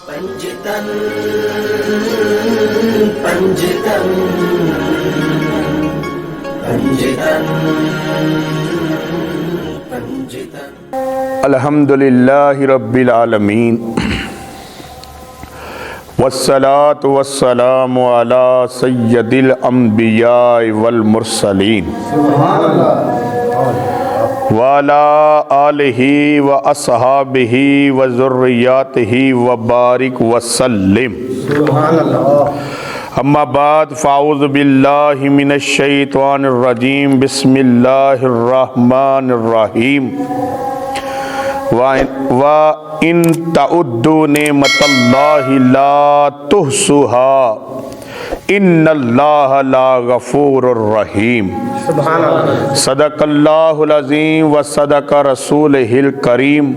پنجتن پنجتن پنجتن پنجتن الحمدللہ رب العالمین والصلاة والسلام علی سید الانبیاء والمرسلین وعلی آلہ واصحابہ وذریاتہ وبارک وسلم اما بعد فاعوذ باللہ من الشیطان الرجیم بسم اللہ الرحمن الرحیم وَإِن تَعُدُّوا نِعْمَةَ اللَّهِ لَا تُحْصُوهَا إِنَّ اللَّهَ لَغَفُورٌ رَحِيمٌ صدق اللہ العظیم وصدق رسولہ الکریم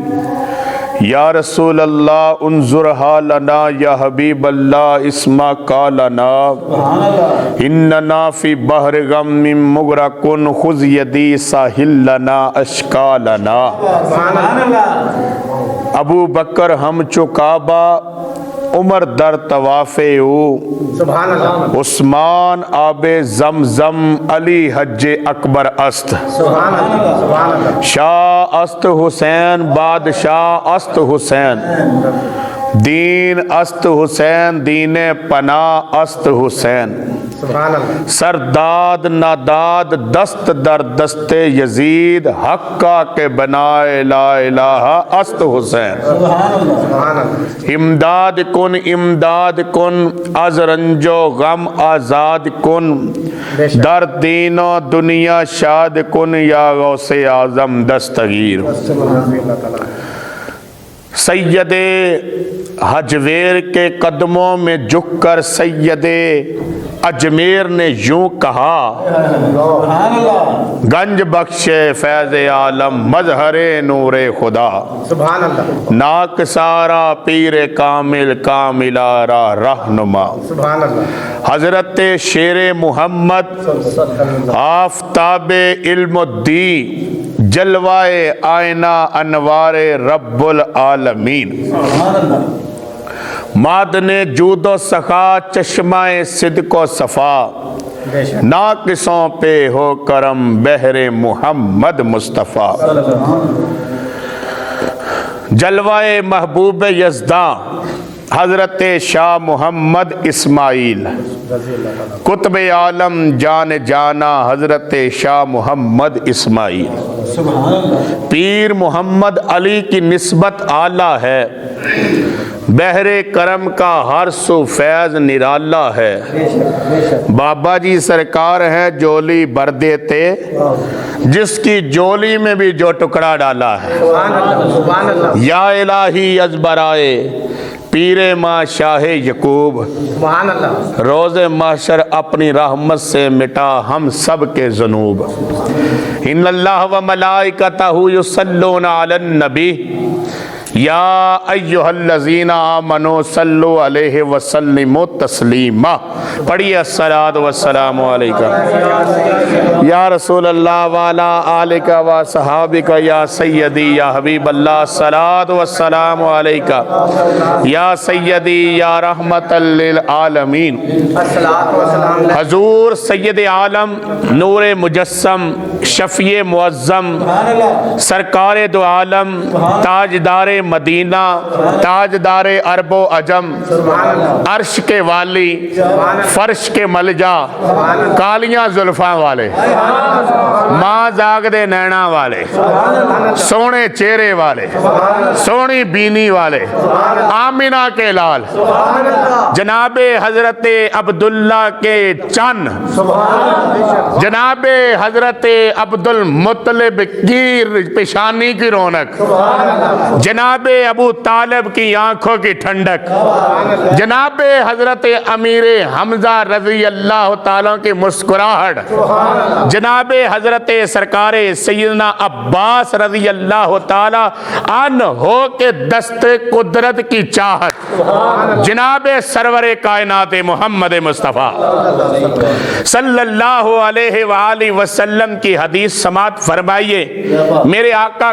یا رسول اللہ انظرها لنا یا حبیب اللہ اسمع قالنا اننا فی بحر غم مغرقن خذ یدی ساحل لنا اشکالنا ابو بکر ہم چکابہ عمر در طواف او عثمان آب زمزم علی حج اکبر است شاہ است حسین بادشاہ است حسین دین است حسین دین پناہ است حسین سرداد ناداد دست در دست یزید حقا کے بنائے لا الہ است حسین امداد کن از رنج و غم آزاد کن در دین و دنیا شاد کن یا غوث اعظم دستگیر سید حجویر کے قدموں میں جھک کر سید اجمیر نے یوں کہا گنج بخش فیض عالم مظہر نور خدا ناک سارا پیر کامل کاملارا رہنما حضرت شیر محمد آفتاب علم الدین جلوائے آئینہ انوار رب العالمین معدن جود و سخا چشمہ صدق و صفا ناقصوں پہ ہو کرم بحر محمد مصطفیٰ جلوائے محبوب یزداں حضرت شاہ محمد اسماعیل قطب عالم جان جانا حضرت شاہ محمد اسماعیل پیر محمد علی کی نسبت اعلیٰ ہے بحر کرم کا ہر سو فیض نرالا ہے بابا جی سرکار ہیں جولی بھر دیتے جس کی جولی میں بھی جو ٹکڑا ڈالا ہے یا الہی از برائے پیر ماں شاہ یعقوب روز محشر اپنی رحمت سے مٹا ہم سب کے ذنوب ان اللہ و ملائکتہ یصلون علی النبی یا ایہا الذین آمنوا صلو علیہ وسلموا تسلیما پڑھیے الصلاۃ والسلام علیکہ یا رسول اللہ وعلی آلکہ و صحابکہ یا سیدی یا حبیب اللہ الصلاۃ والسلام علیکہ یا سیدی یا رحمت للعالمین حضور سید عالم نور مجسم شفیع معظم سرکار دو عالم تاجدار مدینہ تاجدار عرب و عجم عرش کے والی فرش کے ملجا کالیاں زلفاں والے ماں زاغدے نینا والے سونے چہرے والے سونی بینی والے آمینہ کے لال جناب حضرت عبداللہ کے چن جناب حضرت عبد المطلب کی پیشانی کی رونق جناب ابو طالب کی آنکھوں کی ٹھنڈک جناب حضرت امیر حمزہ رضی اللہ تعالیٰ کی مسکراہٹ جناب حضرت سرکار سیدنا عباس رضی اللہ تعالیٰ عنہ کے دست قدرت کی چاہت جناب سرور کائنات محمد مصطفیٰ صلی اللہ علیہ وآلہ وسلم کی حدیث سماعت فرمائیے۔ میرے آقا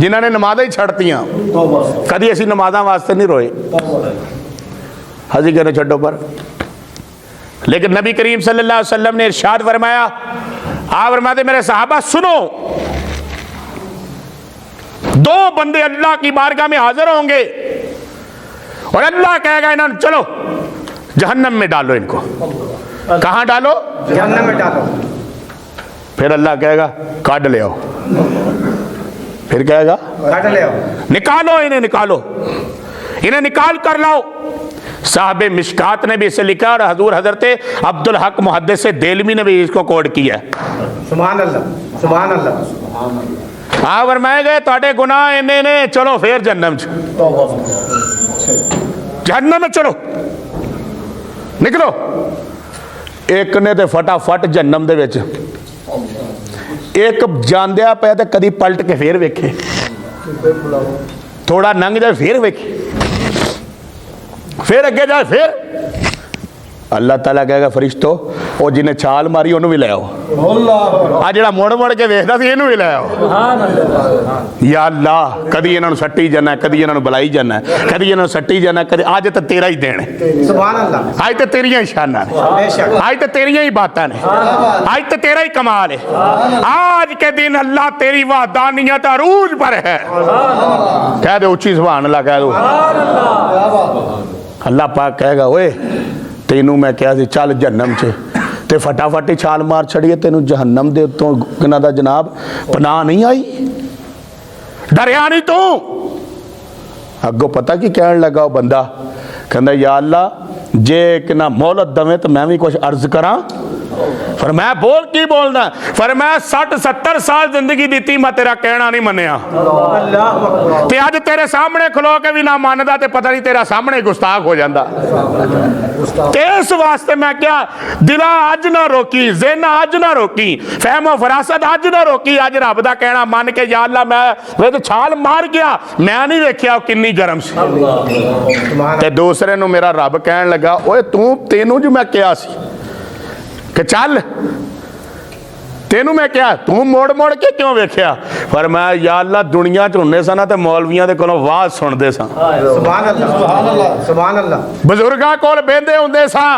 ਜਿਨ੍ਹਾਂ ਨੇ ਨਮਾਜ਼ਾਂ ਹੀ ਛੱਡਤੀਆਂ। ਕਦੀ ਅਸੀਂ ਨਮਾਜ਼ਾਂ ਵਾਸਤੇ ਨਹੀਂ ਰੋਏ, ਅਸੀਂ ਕਹਿੰਦੇ ਛੱਡੋ ਪਰ। لیکن نبی کریم صلی اللہ علیہ وسلم نے ارشاد فرمایا، آپ فرماتے میرے صحابہ سنو، دو بندے اللہ کی بارگاہ میں حاضر ہوں گے اور اللہ کہے گا انہوں چلو جہنم میں ڈالو ان کو۔ کہاں ڈالو؟ جہنم میں ڈالو۔ پھر اللہ کہے گا کاٹ لے آؤ، پھر کہے گا کاٹ لے آؤ، نکالو انہیں، نکالو انہیں، نکال کر لاؤ۔ صاحب مشکات نے بھی اسے لکھا اور حضور حضرت عبدالحق محدث دہلوی نے بھی اس کو کوڈ کیا ہے۔ سبحان اللہ، سبحان اللہ۔ ہاں فرمائے گئے تواڈے گناہ انہیں نے، چلو پھر جہنم جہنم میں چلو، نکلو۔ ایک نے تے فٹافٹ جہنم دے وچ، ایک جاندیا پہ تے کدی پلٹ کے پھر ویکھے، تھوڑا ننگ جائے پھر ویکھے، پھر اگے جائے پھر۔ اللہ تعالیٰ کہے گا فرشتو وہ جنہیں چھال ماری انہوں بھی لے آؤ، آج جڑا موڑ موڑ کے ویکھدا سی انہوں بھی لے آؤ۔ یا اللہ کدی انہوں سٹی جانا ہے، کدی انہوں بلائی جانا ہے، کدی انہوں سٹی جانا ہے، کدی آج تو تیرا ہی دین ہے، سبحان اللہ، آج تو تیریاں ہی شانہ نے، بے شک، آج تو تیریاں ہی باتیں نے، آج تو تیرا ہی کمال ہے۔ آج کے دن اللہ تیری وحدانیت عروج پر ہے۔ کہہ دے اچھی سبحان اللہ کہہ دو۔ اللہ پاک کہے گا اوے تینوں میں کیا سی چل جہنم چے، تے فٹافٹ چھال مار چھڑیے، تینوں جہنم دے تو کنا دا جناب پناہ نہیں آئی، ڈریا نہیں تو۔ اگو پتہ کی کہنے لگا وہ بندہ، کہندہ یا اللہ جے کنا مولت دویں تو میں بھی کچھ عرض کراں۔ فرمایا بول کی بولنا ہے؟ فرمایا 60-70 سال زندگی دیتی میں تیرا کہنا نہیں منیا، تے آج تیرے سامنے کھلو کے بھی نہ ماندا تے پتہ نہیں تیرا سامنے گستاخ ہو جاندہ۔ تے اس واسطے میں کیا دلا آج نہ روکی، ذہن آج نہ روکی، فہم و فراست آج نہ روکی، آج رب دا کہنا مان کے یا اللہ میں تو چھال مار گیا، میں نہیں ویکھیا کنی گرم سی۔ تے دوسرے نو میرا رب کہن لگا اوے تینوں جو میں کیا سی کہ چل، تینوں میں کیا تو موڑ موڑ کے کیوں ویکھیا؟ فرمایا یا اللہ دنیا چنے سا نا تے مولویاں دے کولوں واز سن دے سا، سبحان اللہ، سبحان اللہ، سبحان اللہ، بزرگاں کول بیندے ہوندے سا،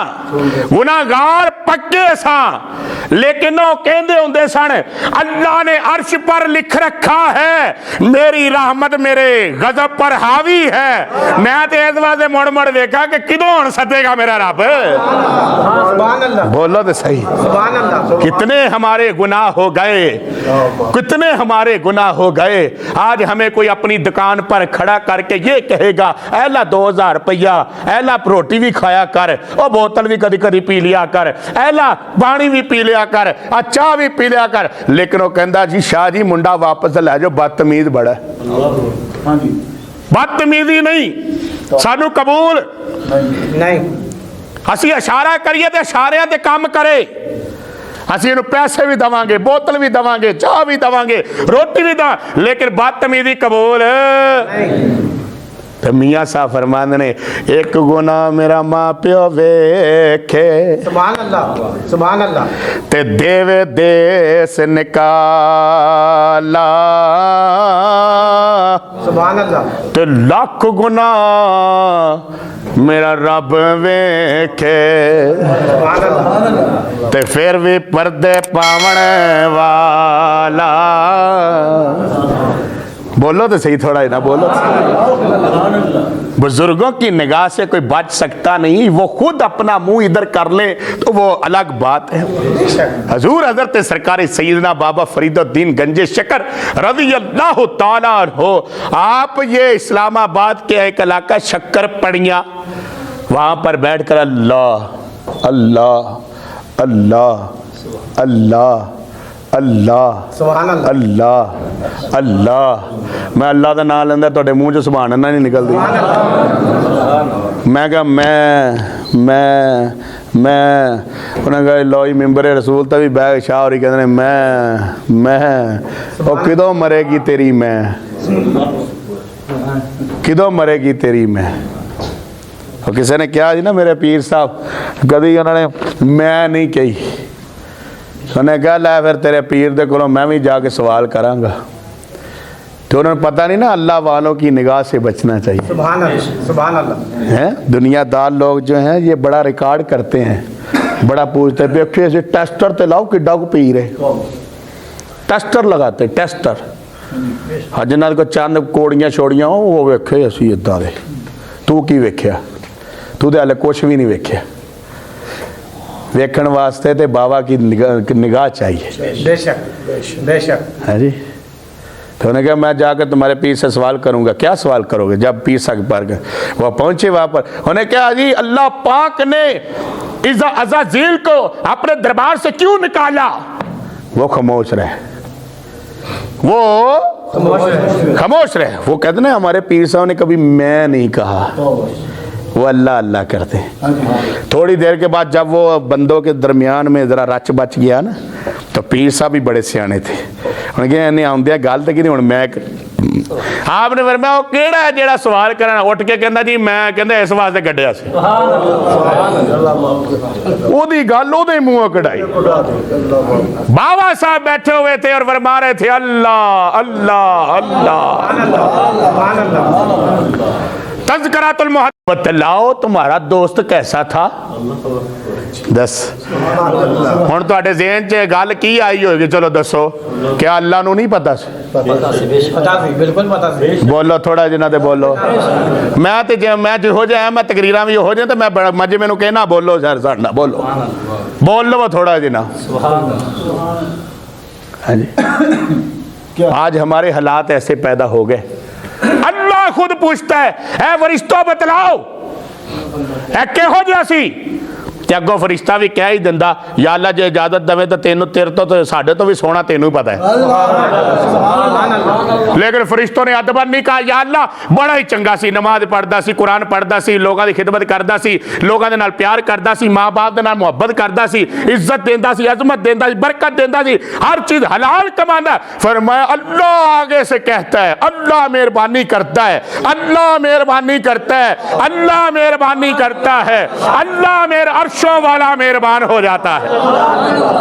گناہگار پکے سا، لیکن وہ کہندے ہوندے سن اللہ نے عرش پر لکھ رکھا ہے میری رحمت میرے غضب پر حاوی ہے۔ میں تے اس واسطے مڑ مڑ ویکھا کہ کدوں ہن سدے گا میرا رب۔ سبحان اللہ، بولو تے صحیح، سبحان اللہ۔ کتنے ہمارے گناہ ہو گئے، کتنے ہمارے گناہ ہو گئے۔ آج ہمیں کوئی اپنی دکان پر کھڑا کر کے یہ کہے گا ایلا 2000 روپیہ، ایلا روٹی بھی کھایا کر، او بوتل بھی کدی کدی پی لیا کر، ایلا پانی بھی پی لیا کر، چاہ بھی پی لیا کر، لیکن وہ کہندا جی شاہ جی منڈا واپس لے جو بدتمیز بڑا ہے۔ بدتمیزی نہیں سانو قبول نہیں، اسی اشارہ کریے تے اشاریاں تے کام کرے، اسی انہوں پیسے بھی دواں گے، بوتل بھی دواں گے، چاہ بھی دواں گے، روٹی بھی دواں، لیکن بدتمیزی قبول تو میاں صاحب فرماندے نے ایک گناہ میرا ماں پیو ویکھے، سبحان اللہ، سبحان اللہ، تے دیوے دیس نکالا، سبحان اللہ، تے لاکھ گناہ میرا رب ویکھے، سبحان اللہ، تے پھر بھی پردے پاون والا۔ بولو تو صحیح تھوڑا ہی نا، بولو۔ بزرگوں کی نگاہ سے کوئی بچ سکتا نہیں، وہ خود اپنا منہ ادھر کر لیں تو وہ الگ بات ہے۔ حضور حضرت سرکار سیدنا بابا فرید الدین گنج شکر رضی اللہ تعالیٰ عنہ، آپ یہ اسلام آباد کے ایک علاقہ شکر پڑیاں، وہاں پر بیٹھ کر اللہ اللہ اللہ اللہ اللہ سبحان اللہ، اللہ اللہ، میں اللہ دا نام لیندہ توڑے منہ جو سبحان اللہ نہیں نکل دی، میں کہا میں انہوں نے کہا لوئی ممبر رسول تا بھی بیگ شاہ اور ہی کہتے ہیں میں وہ کدوں مرے گی تیری میں، کدوں مرے گی تیری میں۔ اور کسی نے کیا جی نا میرے پیر صاحب، کدی انہوں نے میں نہیں کہی، انہوں نے کہا لے پھر تیرے پیر دے کولوں میں بھی جا کے سوال کراں گا۔ تو انہوں نے پتہ نہیں نا اللہ والوں کی نگاہ سے بچنا چاہیے. سبحان اللہ سبحان اللہ. ہیں دنیا دار لوگ جو ہیں یہ بڑا ریکارڈ کرتے ہیں, بڑا پوچھتے ہیں بیٹھے ایسے ٹیسٹر تے لاؤ کہ ڈگ پی رہے, ٹیسٹر لگاتے ٹیسٹر. ہاں جنہاں کو چند کوڑیاں چھوڑیاں ہوں وہ ویکھے اسی ادھا دے, تو کی ویکھیا؟ تو دے ہلے کچھ بھی نہیں ویکھیا. ویکھن واسطے تے بابا کی نگاہ چاہیے. بے شک بے شک. ہاں جی. تو انہوں نے کہا میں جا کے تمہارے پیر سے سوال کروں گا. کیا سوال کرو گے؟ جب پیر صاحب پر گئے وہ پہنچے وہاں پر, انہوں نے کہا جی اللہ پاک نے عزازیل کو اپنے دربار سے کیوں نکالا؟ وہ خاموش رہے, وہ خاموش رہے. وہ کہتے ہیں ہمارے پیر صاحب نے کبھی میں نہیں کہا, وہ اللہ اللہ کرتے ہیں. تھوڑی دیر کے بعد جب وہ بندوں کے درمیان میں ذرا رچ بچ گیا نا تو پیر صاحب بھی بڑے سیانے تھے. انہوں نے کہا انہیں آؤندیا گل تو کہ نہیں, ہوں میں آپ نے فرمایا وہ کیڑا ہے جیڑا سوال کرنا؟ اٹھ کے کہندا جی میں کہندا اس واسطے کڈیا سی. وہ دی گل وہ دے منہ کڈائی. بابا صاحب بیٹھے ہوئے تھے اور فرما رہے تھے اللہ اللہ اللہ. سبحان اللہ. تذکرۃ المحبت. بتلاؤ تمہارا دوست کیسا تھا؟ دس. ہن تواڈے ذہن چ گل کی آئی ہوگی, چلو دسو. کیا اللہ نو نہیں پتا سی؟ پتا سی, بالکل پتا سی. بولو تھوڑا جنہ تے بولو. میں تے میں جو ہو جائے میں تقریراں بھی ہو جائیں تو میں مجھے مینوں کہنا بولو سر ساڈا بولو بول لو تھوڑا جنہ. ہاں جی. آج ہمارے حالات ایسے پیدا ہو گئے. اللہ خود پوچھتا ہے اے فرشتوں بتلاؤ اے کہو جا سی, تے اگوں فرشتہ بھی کہہ ہی دندا یا اللہ جے اجازت دے تے تینوں تیرے تو ساڈے تو بھی سونا تینوں ہی پتہ ہے. لیکن فرشتوں نے ادبن نہیں کہا یا اللہ بڑا ہی چنگا سی, نماز پڑھدا سی, قرآن پڑھدا سی, لوگاں دی خدمت کردا سی, لوگاں دے نال پیار کردا سی, ماں باپ دے نال محبت کردا سی, عزت دیندا سی, عظمت دیندا سی, برکت دیندا سی, ہر چیز حلال کماندا. فرمایا اللہ آگے سے کہتا ہے اللہ مہربانی کرتا ہے, اللہ مہربانی کرتا ہے, اللہ مہربانی کرتا ہے, اللہ میرے عرشوں والا مہربان ہو جاتا ہے,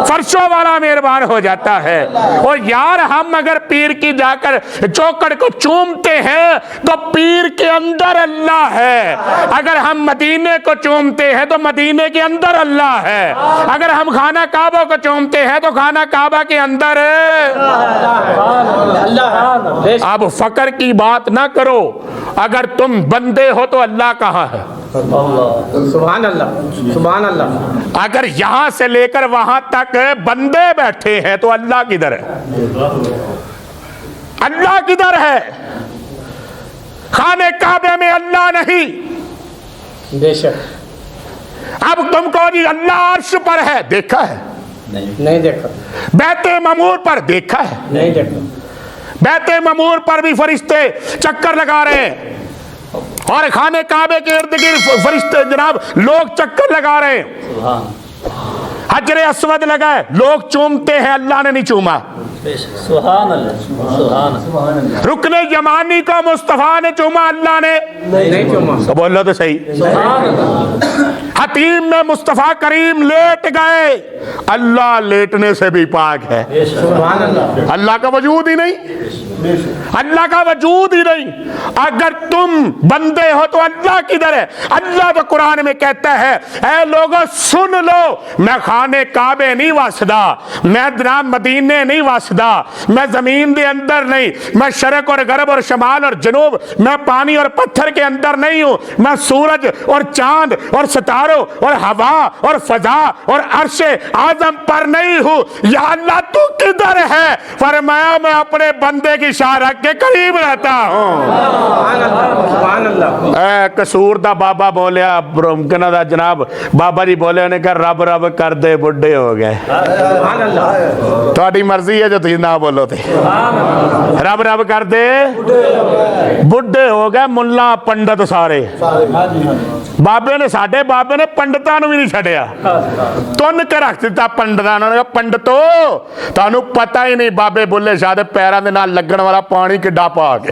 فرشوں والا مہربان ہو جاتا ہے. اور یار ہم اگر پیر کی جا کر چوکڑ کو چومتے ہیں تو پیر کے اندر اللہ ہے, اگر ہم مدینے کو چومتے ہیں تو مدینے کے اندر اللہ ہے, اگر ہم خانہ کعبہ کو چومتے ہیں تو خانہ کعبہ کے اندر اللہ. اب فقر کی بات نہ کرو, اگر تم بندے ہو تو اللہ کہاں ہے؟ سبحان اللہ سبحان اللہ. اگر یہاں سے لے کر وہاں تک بندے بیٹھے ہیں تو اللہ کدھر ہے؟ اللہ کدھر ہے؟ خانے کعبے میں اللہ نہیں. بے شک. اب تم کو جی اللہ عرش پر ہے, دیکھا ہے؟ نہیں دیکھا. بیت معمور پر دیکھا ہے؟ نہیں دیکھا. بیت معمور پر بھی فرشتے چکر لگا رہے ہیں اور خانے کعبے کے ارد گرد فرشتے جناب لوگ چکر لگا رہے ہیں. حجر اسود لگا ہے, لوگ چومتے ہیں, اللہ نے نہیں چوما. سبحان اللہ. رکن یمانی کو مصطفیٰ نے چوما, اللہ نے نہیں چوما. تو بولو تو صحیح. حتیم میں مصطفیٰ کریم لیٹ گئے, اللہ لیٹنے سے بھی پاک ہے. سبحان اللہ. اللہ کا وجود ہی نہیں, اللہ کا وجود ہی نہیں. اگر تم بندے ہو تو اللہ کدھر ہے؟ اللہ تو قرآن میں کہتا ہے اے لوگوں سن لو, میں خانے کعبے نہیں واسدہ, میں جناب مدینے نہیں واسدہ, میں زمین دے اندر نہیں, میں شرق اور غرب اور شمال اور جنوب, میں پانی اور پتھر کے اندر نہیں ہوں, میں سورج اور چاند اور ستاروں اور ہوا اور فضا اور عرش اعظم پر نہیں ہوں. یا اللہ تو کدھر ہے؟ فرمایا میں اپنے بندے کی شارک کے قریب رہتا ہوں. سبحان اللہ. اے قصور دا بابا بولیا کنا دا جناب بابا جی بولے انہیں کہ رب رب کر دے بڈھے ہو گئے. سبحان اللہ. تھوڑی مرضی ہے جو تھی نہ بولو تھے. رب رب کر دے بڈھے ہو گئے, ملا پنڈت سارے. بابے نے ساڈے بابے نے پنڈتاں نو بھی نہیں چھڈیا, تن کے رکھ دتا پنڈتاں نے. پنڈتو تانوں پتہ ہی نہیں بابے بلے شاہ دے پیراں دے نال لگن والا پانی کڈا پا کے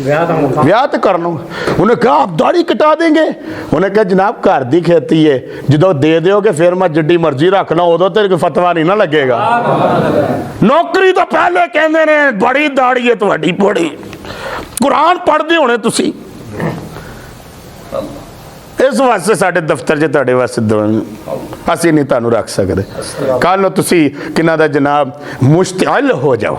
ਵਿਆਹ ਤੇ ਕਰ ਲਓ ਉਹਨੇ ਕਿਹਾ ਆਪ ਦਾੜੀ ਕਟਾ ਦੇਂਗੇ ਉਹਨੇ ਕਿਹਾ ਜਨਾਬ ਘਰ ਦੀ ਖੇਤੀ ਹੈ ਜਦੋਂ ਦੇ ਦਿਓਗੇ ਫਿਰ ਮੈਂ ਜਿੱਡੀ ਮਰਜ਼ੀ ਰੱਖ ਲਾਂ ਉਦੋਂ ਤੇਰੇ ਕੋਈ ਫਤਵਾ ਨਹੀਂ ਨਾ ਲੱਗੇਗਾ ਨੌਕਰੀ ਤੋਂ ਪਹਿਲੇ ਕਹਿੰਦੇ ਨੇ ਬੜੀ ਦਾੜੀ ਹੈ ਤੁਹਾਡੀ ਬੜੀ ਕੁਰਾਨ ਪੜ੍ਹਦੇ ਹੋਣੇ ਤੁਸੀਂ ਇਸ ਵਾਸਤੇ ਸਾਡੇ ਦਫ਼ਤਰ 'ਚ ਤੁਹਾਡੇ ਵਾਸਤੇ ਅਸੀਂ ਨਹੀਂ ਤੁਹਾਨੂੰ ਰੱਖ ਸਕਦੇ ਕੱਲ ਨੂੰ ਤੁਸੀਂ ਕਿਨਾਂ ਦਾ ਜਨਾਬ ਮੁਸ਼ਤਅਲ ਹੋ ਜਾਓ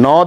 9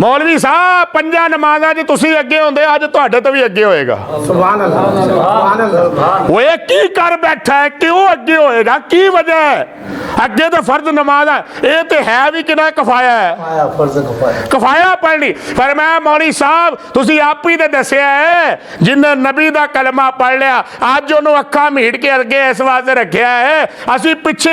ਮੌਲਵੀ ਸਾਹਿਬ ਪੰਜਾਂ ਨਮਾਜ਼ਾਂ 'ਚ ਤੁਸੀਂ ਅੱਗੇ ਹੁੰਦੇ, ਅੱਜ ਤੁਹਾਡੇ ਤੋਂ ਵੀ ਅੱਗੇ ਹੋਏਗਾ। ਸੁਭਾਨ ਅੱਲਾਹ ਸੁਭਾਨ ਅੱਲਾਹ। ਓਏ ਕੀ ਕਰ ਬੈਠਾ ਹੈ, ਕਿਉਂ ਅੱਗੇ ਹੋਏਗਾ, ਕੀ ਵਜ੍ਹਾ ਹੈ? ਅੱਗੇ ਤਾਂ ਫਰਜ਼ ਨਮਾਜ਼ ਹੈ, ਇਹ ਤੇ ਹੈ ਵੀ ਕਿਹੜਾ ਕਫਾਇਆ ਹੈ, ਕਫਾਇਆ ਪੜ੍ਹਨੀ। ਪਰ ਮੈਂ ਮੌਲੀ ਸਾਹਿਬ ਤੁਸੀਂ ਆਪ ਹੀ ਤੇ ਦੱਸਿਆ ਹੈ, ਜਿੰਨੇ ਨਬੀ ਦਾ ਕਲਮਾ ਪੜ੍ਹ ਲਿਆ ਅੱਜ ਉਹਨੂੰ ਅੱਖਾਂ ਮੀਟ ਕੇ ਅੱਗੇ ਇਸ ਵਾਸਤੇ ਰੱਖਿਆ ਹੈ, ਅਸੀਂ ਪਿੱਛੇ